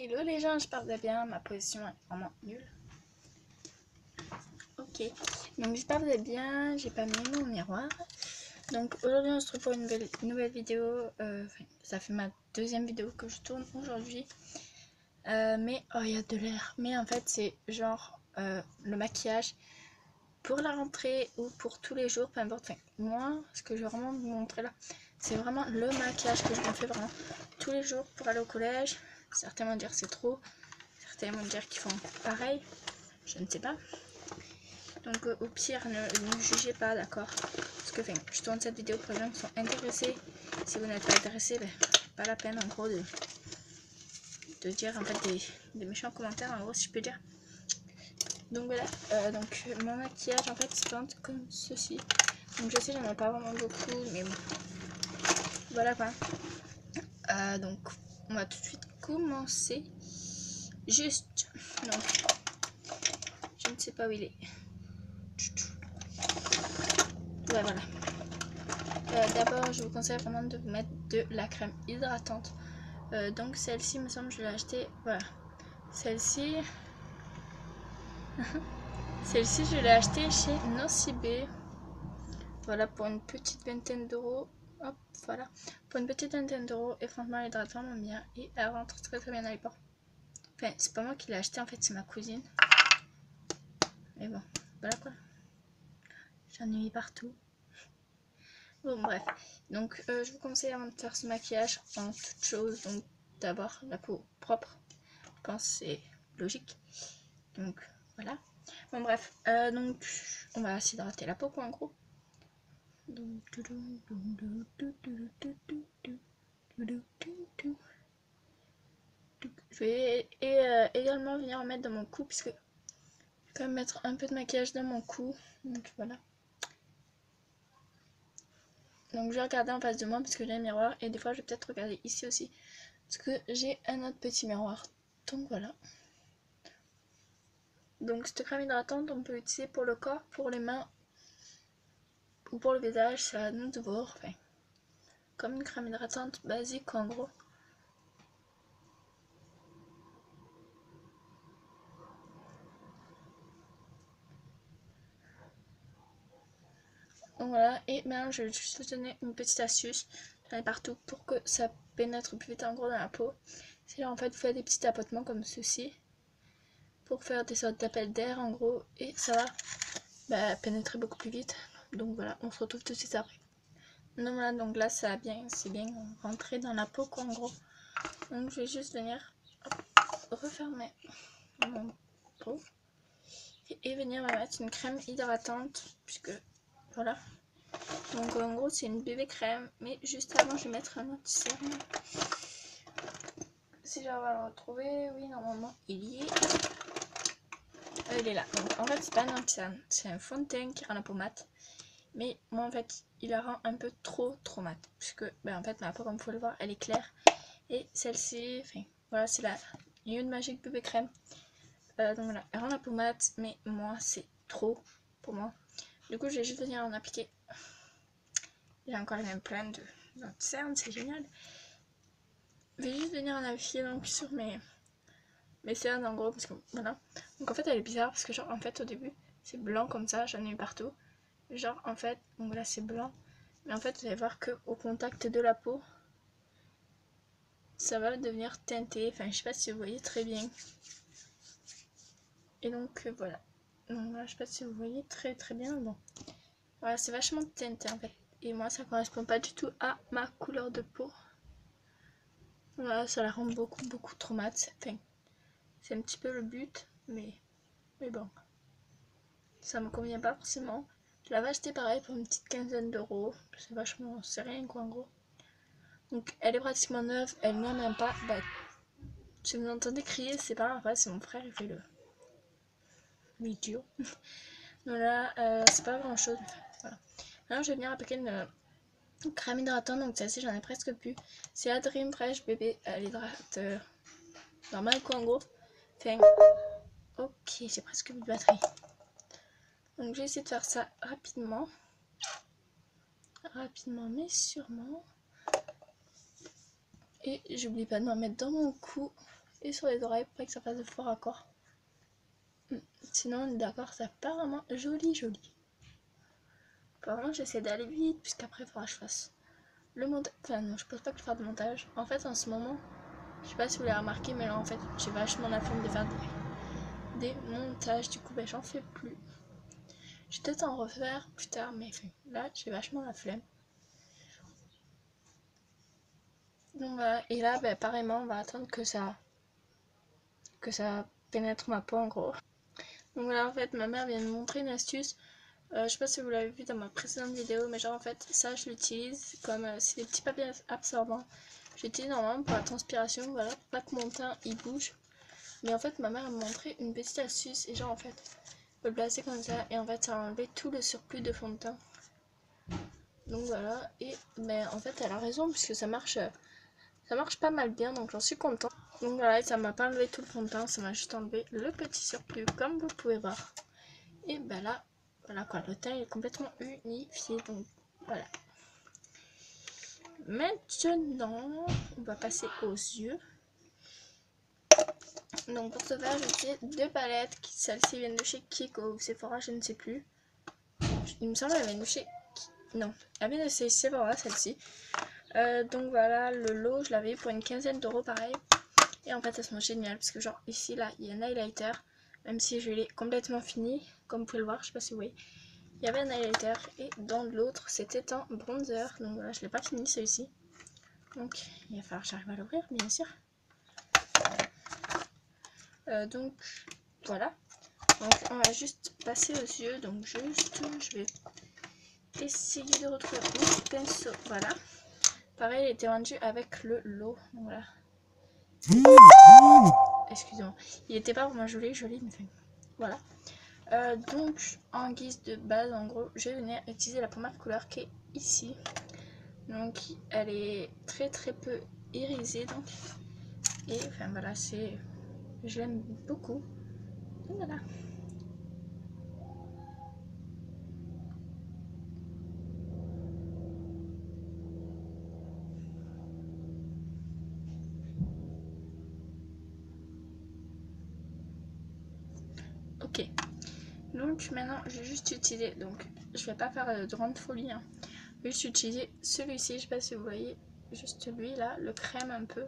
Hello les gens, j'espère que vous allez bien, ma position est vraiment nulle. Ok, donc j'espère que vous allez bien, j'ai pas mis mon miroir. Donc aujourd'hui on se retrouve pour une nouvelle vidéo, ça fait ma deuxième vidéo que je tourne aujourd'hui. Mais oh il y a de l'air, mais en fait c'est genre le maquillage pour la rentrée ou pour tous les jours, peu importe. Enfin, moi ce que je vais vraiment vous montrer là, c'est vraiment le maquillage que je me fais vraiment tous les jours pour aller au collège. Certains vont dire c'est trop. Certains vont dire qu'ils font pareil, je ne sais pas. Donc au pire, ne jugez pas, d'accord? Parce que je tourne cette vidéo pour les gens qui sont intéressés. Si vous n'êtes pas intéressé, pas la peine en gros de dire en fait des méchants commentaires, en gros si je peux dire. Donc voilà, donc mon maquillage en fait se teinte comme ceci. Donc je sais j'en ai pas vraiment beaucoup, mais bon. Voilà quoi. Donc on va tout de suite commencer. Juste, non, je ne sais pas où il est. Ouais, voilà. D'abord, je vous conseille vraiment de vous mettre de la crème hydratante. Donc celle-ci, me semble, je l'ai achetée. Voilà. Celle-ci, celle-ci, je l'ai achetée chez Nocibé. Voilà, pour une petite vingtaine d'euros. Hop, voilà. Pour une petite vingtaine d'euros. Et franchement, elle hydrate vraiment bien. Et elle rentre très très bien dans les pores. Enfin, c'est pas moi qui l'ai acheté, en fait, c'est ma cousine. Mais bon, voilà quoi. J'en ai mis partout. Bon bref, donc je vous conseille avant de faire ce maquillage en toute chose, donc d'abord la peau propre, je pense que c'est logique, donc voilà. Bon bref, donc on va s'hydrater la peau quoi en gros. Je vais également venir en mettre dans mon cou, puisque je vais quand même mettre un peu de maquillage dans mon cou, donc voilà. Donc je vais regarder en face de moi parce que j'ai un miroir et des fois je vais peut-être regarder ici aussi parce que j'ai un autre petit miroir. Donc voilà. Donc cette crème hydratante on peut l'utiliser pour le corps, pour les mains ou pour le visage, c'est à nous de voir. Enfin, comme une crème hydratante basique en gros. Donc voilà, et maintenant je vais juste vous donner une petite astuce, j'en ai partout pour que ça pénètre plus vite en gros dans la peau. C'est là en fait vous faites des petits tapotements comme ceci pour faire des sortes d'appels d'air en gros et ça va pénétrer beaucoup plus vite. Donc voilà, on se retrouve tout de suite après. Donc voilà, donc là ça a bien, c'est bien rentré dans la peau quoi en gros. Donc je vais juste venir refermer mon pot et venir me mettre une crème hydratante puisque voilà. Donc en gros c'est une bébé crème, mais juste avant je vais mettre un anti-cerne. Si j'arrive à le retrouver, oui normalement il y est. Il est là. Donc en fait c'est pas un anti-cerne, c'est un fond de teint qui rend la peau mate. Mais moi en fait il la rend un peu trop mat, puisque en fait ma peau comme vous pouvez le voir elle est claire. Et celle-ci, enfin voilà c'est la Nude Magic bébé crème. Donc voilà, elle rend la peau mate, mais moi c'est trop pour moi. Du coup je vais juste venir en appliquer. J'ai encore les mêmes plein de cernes, c'est génial. Je vais juste venir en appliquer donc sur mes cernes en gros, parce que voilà. Donc en fait elle est bizarre parce que genre en fait au début c'est blanc comme ça, j'en ai eu partout. Genre en fait, donc là c'est blanc, mais en fait vous allez voir que au contact de la peau, ça va devenir teinté. Enfin, je sais pas si vous voyez très bien. Et donc voilà. Donc là, je sais pas si vous voyez très bien. Bon, voilà, c'est vachement teinté en fait. Et moi, ça correspond pas du tout à ma couleur de peau. Voilà, ça la rend beaucoup trop mat. Enfin, c'est un petit peu le but, mais bon, ça me convient pas forcément. Je l'avais acheté pareil pour une petite quinzaine d'euros. C'est vachement, c'est rien quoi en gros. Donc elle est pratiquement neuve, elle n'en même pas. Bah, si vous entendez crier, c'est pas grave, c'est mon frère, il fait l'idiot. Voilà, c'est pas grand chose. Voilà. Maintenant, je vais venir appliquer une crème hydratante. Donc, celle-ci, j'en ai presque plus. C'est la Dream Fresh Bébé. Elle hydrate normal, quoi, en gros. Enfin, ok, j'ai presque plus de batterie. Donc, je vais essayer de faire ça rapidement. Rapidement, mais sûrement. Et j'oublie pas de m'en mettre dans mon cou. et sur les oreilles pour que ça fasse de faux raccords. Sinon on est d'accord, c'est apparemment joli. Apparemment j'essaie d'aller vite puisqu'après il faudra que je fasse le montage. Enfin non, je pense pas que je fasse de montage. En fait en ce moment, je sais pas si vous l'avez remarqué, mais là en fait j'ai vachement la flemme de faire des montages, du coup ben j'en fais plus. Je vais peut-être en refaire plus tard, mais enfin, là j'ai vachement la flemme. Donc voilà, et là ben pareillement on va attendre que ça pénètre ma peau en gros. Donc voilà, en fait ma mère vient de me montrer une astuce. Je sais pas si vous l'avez vu dans ma précédente vidéo, mais genre en fait ça je l'utilise comme c'est des petits papiers absorbants. J'utilise normalement pour la transpiration, voilà, pour pas que mon teint il bouge. Mais en fait ma mère m'a montré une petite astuce et genre en fait on peut le placer comme ça et en fait ça va enlever tout le surplus de fond de teint. Donc voilà, et mais en fait elle a raison puisque ça marche pas mal bien, donc j'en suis contente. Donc voilà, ça m'a pas enlevé tout le fond de teint, ça m'a juste enlevé le petit surplus comme vous pouvez voir. Et ben là, voilà quoi, le teint est complètement unifié, donc voilà. Maintenant, on va passer aux yeux. Donc pour ce faire, j'ai utilisé deux palettes, celle-ci vient de chez Kiko ou Sephora, je ne sais plus. Il me semble qu'elle vient de chez... Non, elle vient de chez Sephora, celle-ci. Donc voilà, le lot, je l'avais eu pour une quinzaine d'euros pareil. Et en fait, elles sont géniales parce que genre ici, là, il y a un highlighter. Même si je l'ai complètement fini, comme vous pouvez le voir, je sais pas si vous voyez. Il y avait un highlighter et dans l'autre, c'était un bronzer. Donc voilà, je l'ai pas fini celui-ci. Donc il va falloir que j'arrive à l'ouvrir, bien sûr. Donc voilà. Donc on va juste passer aux yeux. Donc juste, je vais essayer de retrouver mon pinceau. Voilà. Pareil, il était vendu avec le lot. Donc voilà. Excusez-moi. Il était pas vraiment joli, mais enfin, voilà. Donc en guise de base, en gros, je vais venir utiliser la première couleur qui est ici. Donc elle est très peu irisée, donc, et enfin voilà, je l'aime beaucoup. Donc, voilà. Ok, donc maintenant je vais juste utiliser, donc je vais pas faire de grande folie, hein. Je vais juste utiliser celui-ci, je sais pas si vous voyez, juste lui là, le crème un peu,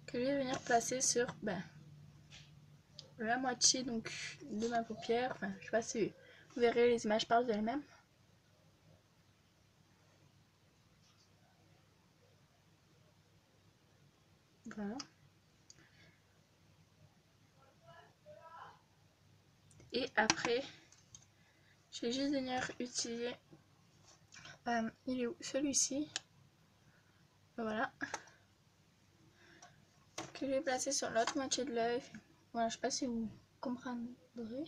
que je vais venir placer sur la moitié donc de ma paupière. Enfin, je sais pas si vous verrez, les images parlent d'elles-mêmes. Voilà. Et après, je vais juste venir utiliser, il est où, celui-ci, voilà, que je vais placer sur l'autre moitié de l'œil. Voilà, je sais pas si vous comprendrez.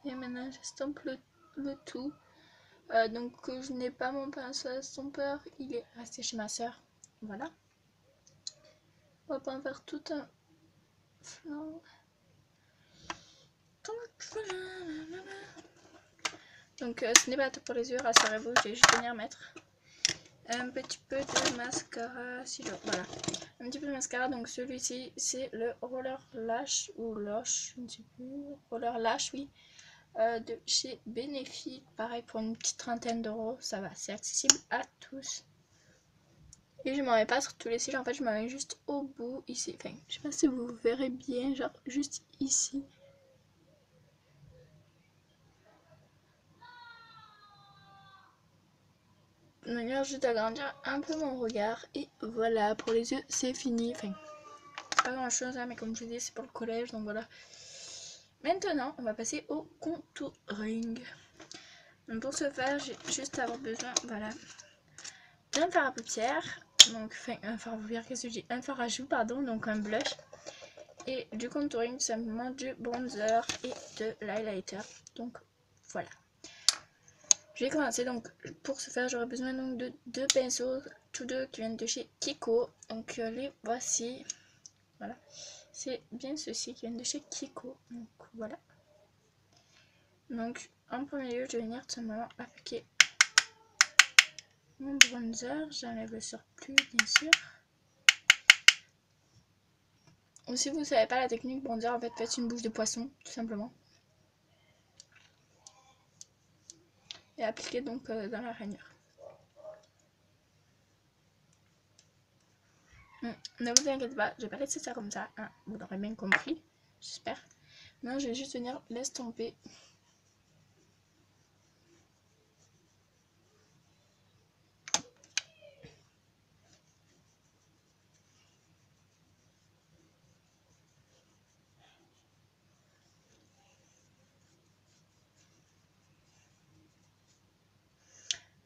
Et maintenant, j'estompe le tout. Donc, je n'ai pas mon pinceau estompeur, il est resté chez ma soeur. Voilà. On va pas en faire tout un flanc. Donc, ce n'est pas tout pour les yeux, rassurez-vous, je vais juste venir mettre un petit peu de mascara. Voilà, un petit peu de mascara. Donc, celui-ci, c'est le Roller Lash ou Lush, je ne sais plus. Roller Lash, oui. De chez Benefit, pareil pour une petite trentaine d'euros, ça va, c'est accessible à tous. Et je m'en mets pas sur tous les cils, en fait je m'en mets juste au bout ici, enfin je sais pas si vous verrez bien, genre juste ici. De manière juste agrandir un peu mon regard, et voilà, pour les yeux c'est fini, enfin pas grand chose hein, mais comme je vous dis c'est pour le collège, donc voilà. Maintenant on va passer au contouring. Donc pour ce faire j'ai juste avoir besoin, voilà, d'un fard à paupières, donc enfin un fard à paupières, qu'est-ce que je dis, un fard à joues pardon, donc un blush, et du contouring, simplement du bronzer et de l'highlighter. Donc voilà. Je vais commencer, donc pour ce faire j'aurai besoin donc de deux pinceaux, tous deux qui viennent de chez Kiko. Donc les voici. Voilà. C'est bien ceux-ci qui viennent de chez Kiko. Donc voilà. Donc en premier lieu je vais venir tout simplement appliquer mon bronzer, j'enlève le surplus bien sûr. Ou si vous savez pas la technique bronzer, en fait faites une bouche de poisson tout simplement. Et appliquez donc dans la rainure. Ne vous inquiétez pas, je vais pas laisser ça comme ça, hein. Vous l'aurez bien compris, j'espère. Non, je vais juste venir l'estomper.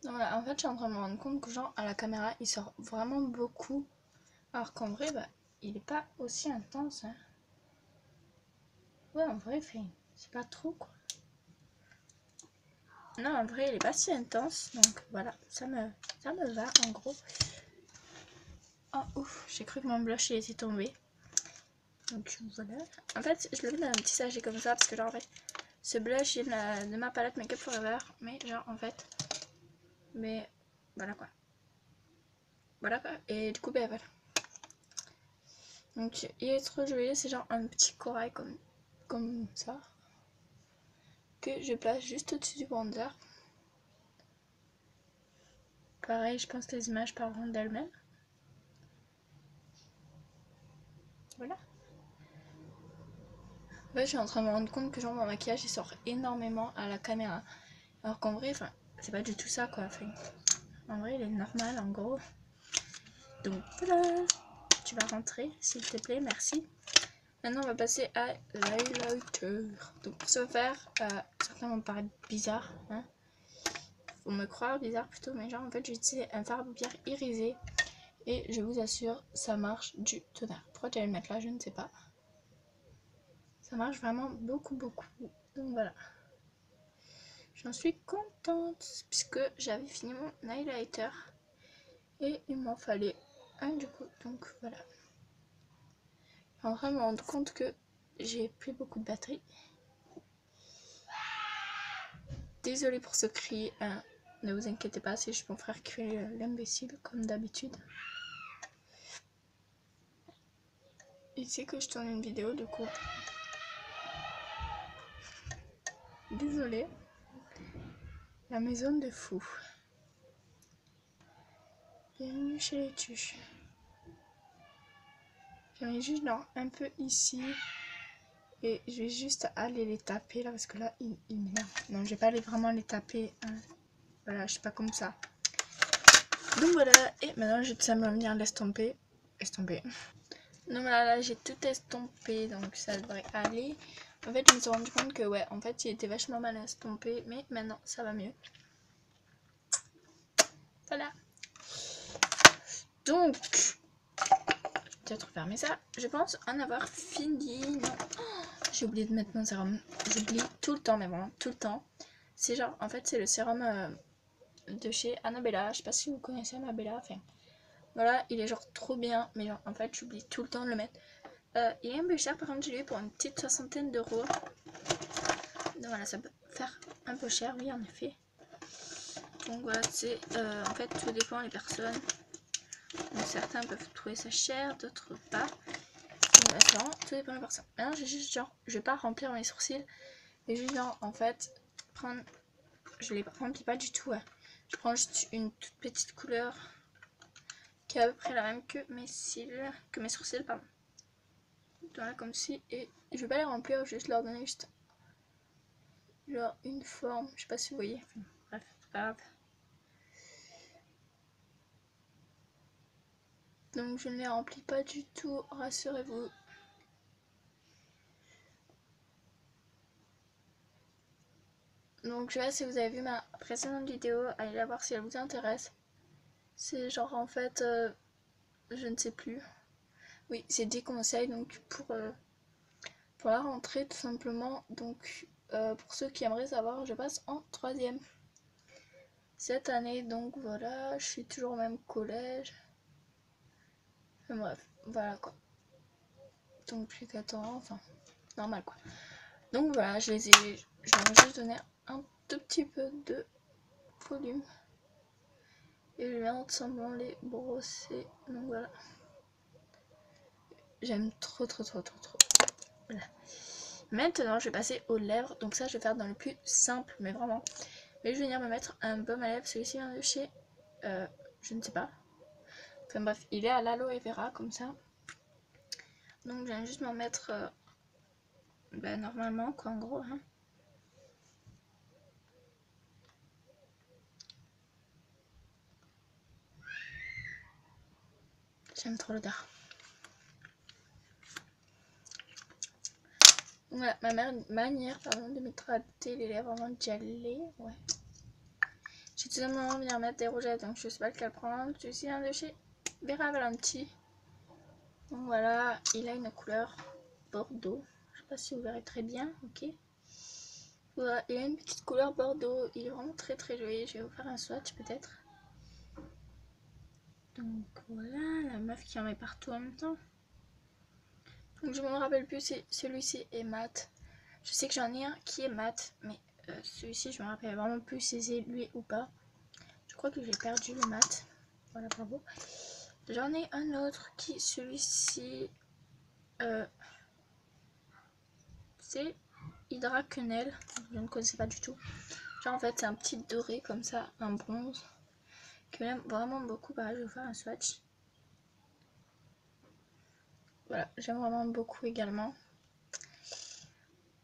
Donc voilà, en fait je suis en train de me rendre compte que genre à la caméra il sort vraiment beaucoup. Alors qu'en vrai bah il est pas aussi intense hein. Ouais en vrai c'est pas trop quoi. Non en vrai il est pas si intense donc voilà ça me va en gros. Oh ouf j'ai cru que mon blush il était tombé. Donc voilà. En fait je le mets dans un petit sachet comme ça parce que genre en fait ce blush il est de ma palette Make Up Forever. Mais genre en fait mais voilà quoi. Voilà quoi. Et du coup ben voilà. Donc il est trop joli, c'est genre un petit corail comme ça. Que je place juste au-dessus du bronzer. Pareil, je pense que les images parleront d'elles-mêmes. Voilà. En fait, je suis en train de me rendre compte que genre mon maquillage il sort énormément à la caméra. Alors qu'en vrai, c'est pas du tout ça quoi. En vrai, il est normal en gros. Donc voilà. Tu vas rentrer s'il te plaît, merci. Maintenant, on va passer à l'highlighter. Donc pour ce faire, certains vont me paraître bizarre, hein. Faut me croire bizarre plutôt, mais genre en fait j'ai utilisé un fard à paupières irisé et je vous assure ça marche du tonnerre. Pourquoi tu vas le mettre là, je ne sais pas. Ça marche vraiment beaucoup donc voilà. J'en suis contente puisque j'avais fini mon highlighter et il m'en fallait un du coup, donc voilà. Je suis en train de me rendre compte que j'ai plus beaucoup de batterie. Désolée pour ce cri, hein. Ne vous inquiétez pas, c'est juste mon frère qui fait l'imbécile comme d'habitude. Il sait que je tourne une vidéo du coup. Désolée. La maison de fou. Bienvenue chez les tuches. J'en ai juste genre un peu ici. Et je vais juste aller les taper là parce que là il m'énerve. Non, je vais pas aller vraiment les taper. Hein. Voilà, je suis pas comme ça. Donc voilà, et maintenant je vais tout simplement venir l'estomper. Estomper. Donc voilà, là j'ai tout estompé donc ça devrait aller. En fait, je me suis rendu compte que ouais, en fait il était vachement mal estompé, mais maintenant ça va mieux. Voilà. Donc, peut-être fermer ça. Je pense en avoir fini. Non, j'ai oublié de mettre mon sérum. J'oublie tout le temps, mais vraiment tout le temps. C'est genre, en fait, c'est le sérum de chez Annabella. Je sais pas si vous connaissez Annabella. Enfin, voilà, il est genre trop bien, mais genre, en fait, j'oublie tout le temps de le mettre. Il est un peu cher, par contre, j'ai eu pour une petite 60aine d'euros. Donc voilà, ça peut faire un peu cher, oui, en effet. Donc voilà, c'est en fait, tout dépend des personnes. Donc, certains peuvent trouver ça cher, d'autres pas. Donc c'est vraiment tout dépend de la personne. Maintenant j'ai juste genre, je vais pas remplir mes sourcils. Et juste genre en fait, prendre, je les remplis pas du tout. Ouais. Je prends juste une toute petite couleur qui est à peu près la même que mes cils, que mes sourcils, pardon. Voilà comme ci. Et je vais pas les remplir, juste leur donner juste genre une forme. Je sais pas si vous voyez. Enfin, bref, c'est pas grave. Donc je ne les remplis pas du tout, rassurez-vous. Donc je sais pas si vous avez vu ma précédente vidéo, allez la voir si elle vous intéresse. C'est genre en fait, je ne sais plus. Oui, c'est 10 conseils donc pour la rentrée tout simplement. Donc pour ceux qui aimeraient savoir, je passe en 3e cette année. Donc voilà, je suis toujours au même collège. Enfin, bref, voilà quoi. Donc depuis 14 ans, enfin normal quoi. Donc voilà, je leur ai juste donné un tout petit peu de volume. Et je viens de semblant les brosser. Donc voilà. J'aime trop. Voilà. Maintenant, je vais passer aux lèvres. Donc ça, je vais faire dans le plus simple, mais vraiment. Mais je vais venir me mettre un baume à lèvres. Celui-ci vient de chez... je ne sais pas. Enfin bref, il est à l'aloe vera, comme ça. Donc je viens juste m'en mettre... normalement, quoi, en gros. Hein. J'aime trop l'odeur. Voilà, ma manière de m'hydrater les lèvres avant d'y aller. Ouais. J'ai tout simplement venir mettre des rougettes, donc je sais pas lequel prendre. Celui-ci vient de chez Vera Valenti. Donc voilà, il a une couleur bordeaux. Je sais pas si vous verrez très bien, ok. Voilà, il a une petite couleur bordeaux. Il est vraiment très joli. Je vais vous faire un swatch peut-être. Donc voilà, la meuf qui en met partout en même temps. Donc je me rappelle plus si celui-ci est mat. Je sais que j'en ai un qui est mat, mais celui-ci je me rappelle vraiment plus si c'est lui ou pas. Je crois que j'ai perdu le mat. Voilà, bravo. J'en ai un autre qui, celui-ci, c'est Hydra Quenelle. Je ne connaissais pas du tout. Genre en fait c'est un petit doré comme ça, un bronze. Que j'aime vraiment beaucoup. Pareil, je vais vous faire un swatch. Voilà, j'aime vraiment beaucoup également.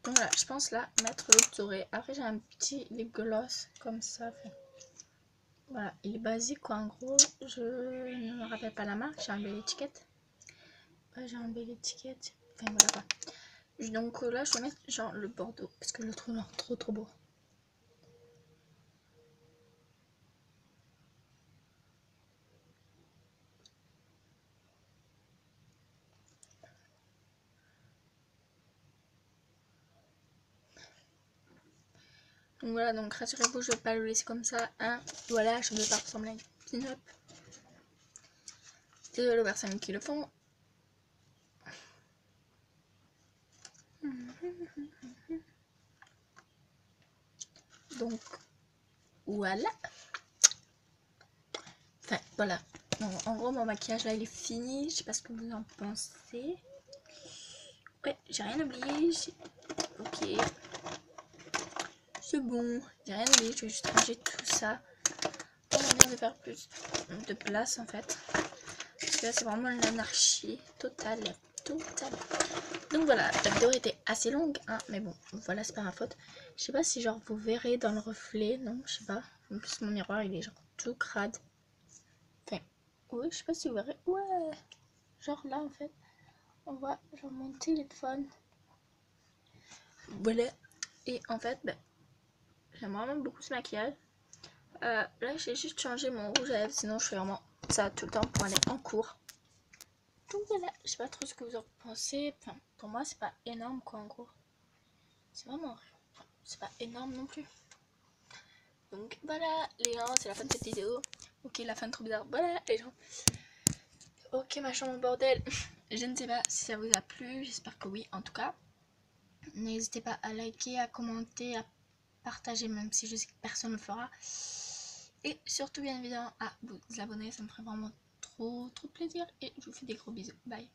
Donc voilà, je pense là mettre l'autre doré. Après j'ai un petit lip gloss comme ça. Voilà, il est basique quoi en gros. Je ne me rappelle pas la marque, j'ai enlevé l'étiquette. Ouais, j'ai enlevé l'étiquette. Enfin voilà quoi. Donc là je vais mettre genre le bordeaux parce que je le trouve genre trop beau. Donc voilà, donc rassurez-vous, je vais pas le laisser comme ça. Hein. Voilà, je ne veux pas ressembler à une pin-up. Désolé aux personnes qui le font. Donc voilà. Enfin voilà. Bon, en gros mon maquillage là il est fini. Je sais pas ce que vous en pensez. Ouais, j'ai rien oublié. Ok. C'est bon. J'ai rien oublié. Je vais juste ranger tout ça. Pour venir de faire plus de place en fait. Parce que là c'est vraiment l'anarchie totale. Donc voilà, la vidéo était assez longue, hein, mais bon, voilà, c'est pas ma faute. Je sais pas si genre vous verrez dans le reflet, non, je sais pas. En plus mon miroir il est genre tout crade. Enfin, oui, je sais pas si vous verrez. Ouais, genre là en fait, on voit genre mon téléphone. Voilà. Et en fait, j'aime vraiment beaucoup ce maquillage. Là j'ai juste changé mon rouge à lèvres, sinon je fais vraiment ça tout le temps pour aller en cours. Donc voilà, je sais pas trop ce que vous en pensez. Enfin, pour moi c'est pas énorme quoi en gros. C'est vraiment... c'est pas énorme non plus. Donc voilà les gens, c'est la fin de cette vidéo. Ok, la fin trop bizarre. Voilà les gens. Ok, ma chambre bordel. Je ne sais pas si ça vous a plu. J'espère que oui en tout cas. N'hésitez pas à liker, à commenter, à partager même si je sais que personne ne le fera. Et surtout bien évidemment à vous abonner. Ça me ferait vraiment trop plaisir. Et je vous fais des gros bisous. Bye.